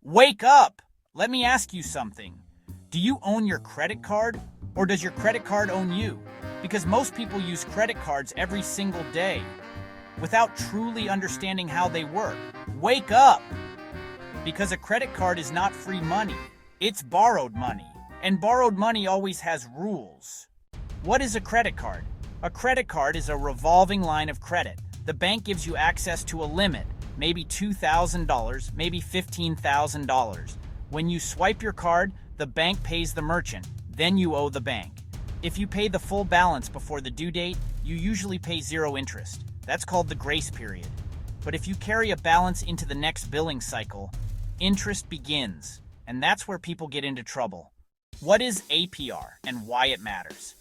Wake up! Let me ask you something. Do you own your credit card, or does your credit card own you? Because most people use credit cards every single day without truly understanding how they work. Wake up! Because a credit card is not free money, it's borrowed money. And borrowed money always has rules. What is a credit card? A credit card is a revolving line of credit. The bank gives you access to a limit, maybe $2,000, maybe $15,000. When you swipe your card, the bank pays the merchant, then you owe the bank. If you pay the full balance before the due date, you usually pay zero interest. That's called the grace period. But if you carry a balance into the next billing cycle, interest begins, and that's where people get into trouble. What is APR and why it matters?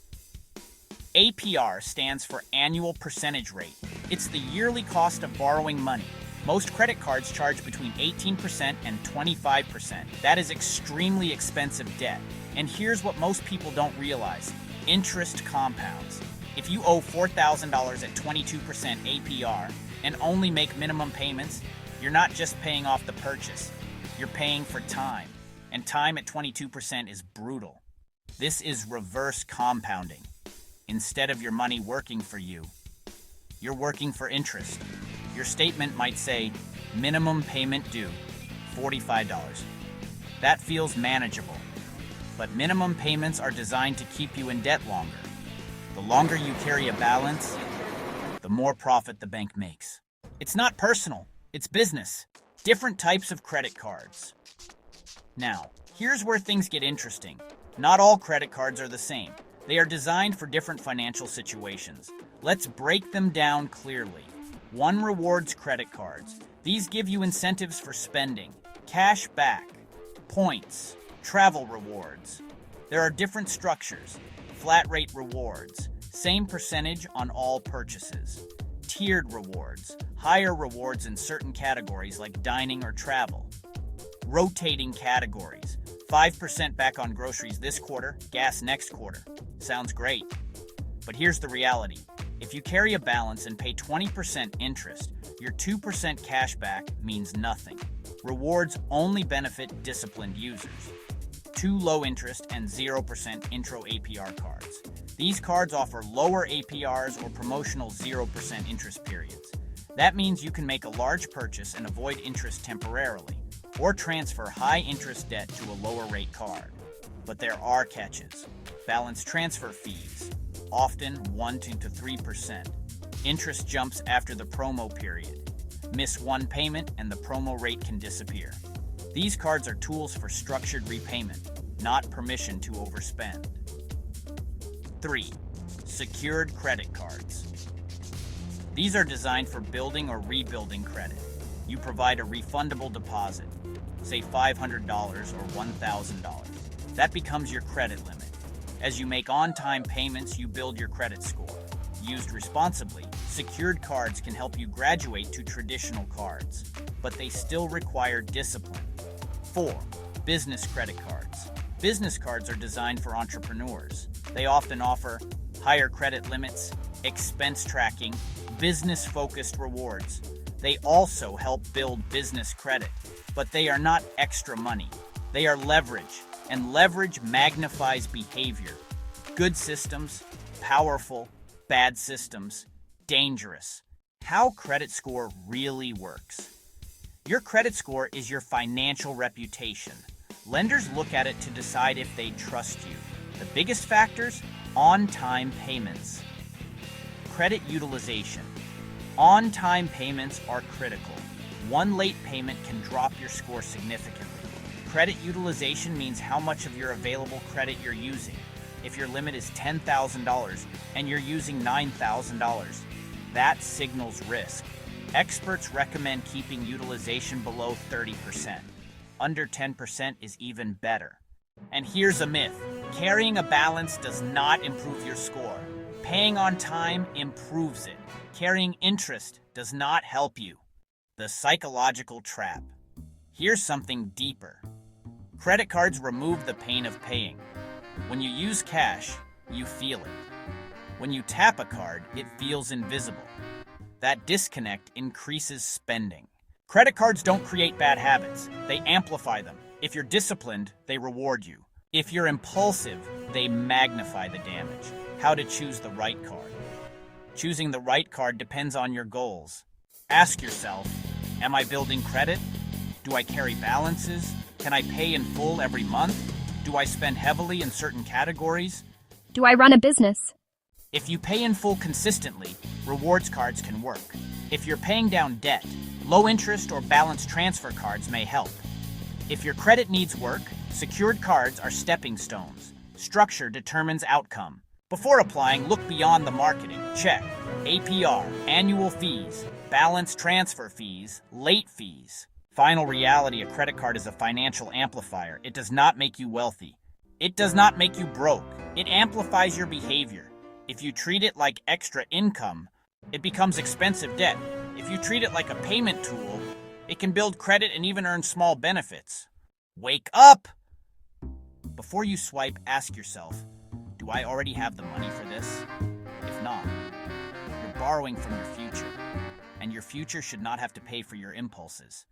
APR stands for annual percentage rate. It's the yearly cost of borrowing money. Most credit cards charge between 18% and 25%. That is extremely expensive debt. And here's what most people don't realize. Interest compounds. If you owe $4,000 at 22% APR and only make minimum payments, you're not just paying off the purchase. You're paying for time. And time at 22% is brutal. This is reverse compounding. Instead of your money working for you, you're working for interest. Your statement might say, minimum payment due, $45. That feels manageable. But minimum payments are designed to keep you in debt longer. The longer you carry a balance, the more profit the bank makes. It's not personal, it's business. Different types of credit cards. Now, here's where things get interesting. Not all credit cards are the same. They are designed for different financial situations. Let's break them down clearly. 1. Rewards credit cards. These give you incentives for spending, cash back, points, travel rewards. There are different structures. Flat rate rewards, same percentage on all purchases. Tiered rewards, higher rewards in certain categories like dining or travel. Rotating categories, 5% back on groceries this quarter, gas next quarter. Sounds great. But here's the reality. If you carry a balance and pay 20% interest, your 2% cash back means nothing. Rewards only benefit disciplined users. 2 low interest and 0% intro APR cards. These cards offer lower APRs or promotional 0% interest periods. That means you can make a large purchase and avoid interest temporarily, or transfer high interest debt to a lower rate card. But there are catches. Balance transfer fees, often 1 to 3%. Interest jumps after the promo period. Miss one payment and the promo rate can disappear. These cards are tools for structured repayment, not permission to overspend. 3. Secured credit cards. These are designed for building or rebuilding credit. You provide a refundable deposit, say $500 or $1,000. That becomes your credit limit. As you make on-time payments, you build your credit score. Used responsibly, secured cards can help you graduate to traditional cards, but they still require discipline. 4. Business credit cards. Business cards are designed for entrepreneurs. They often offer higher credit limits, expense tracking, business-focused rewards. They also help build business credit, but they are not extra money. They are leverage, and leverage magnifies behavior. Good systems, powerful. Bad systems, dangerous. How credit score really works. Your credit score is your financial reputation. Lenders look at it to decide if they trust you. The biggest factors? On-time payments. Credit utilization. On-time payments are critical. One late payment can drop your score significantly. Credit utilization means how much of your available credit you're using. If your limit is $10,000 and you're using $9,000, that signals risk. Experts recommend keeping utilization below 30%. Under 10% is even better. And here's a myth. Carrying a balance does not improve your score. Paying on time improves it. Carrying interest does not help you. The psychological trap. Here's something deeper. Credit cards remove the pain of paying. When you use cash, you feel it. When you tap a card, it feels invisible. That disconnect increases spending. Credit cards don't create bad habits, they amplify them. If you're disciplined, they reward you. If you're impulsive, they magnify the damage. How to choose the right card. Choosing the right card depends on your goals. Ask yourself, am I building credit? Do I carry balances? Can I pay in full every month? Do I spend heavily in certain categories? Do I run a business? If you pay in full consistently, rewards cards can work. If you're paying down debt, low interest or balance transfer cards may help. If your credit needs work, secured cards are stepping stones. Structure determines outcome. Before applying, look beyond the marketing. Check APR, annual fees, balance transfer fees, late fees. Final reality, a credit card is a financial amplifier. It does not make you wealthy. It does not make you broke. It amplifies your behavior. If you treat it like extra income, it becomes expensive debt. If you treat it like a payment tool, it can build credit and even earn small benefits. Wake up! Before you swipe, ask yourself, do I already have the money for this? If not, you're borrowing from your future, and your future should not have to pay for your impulses.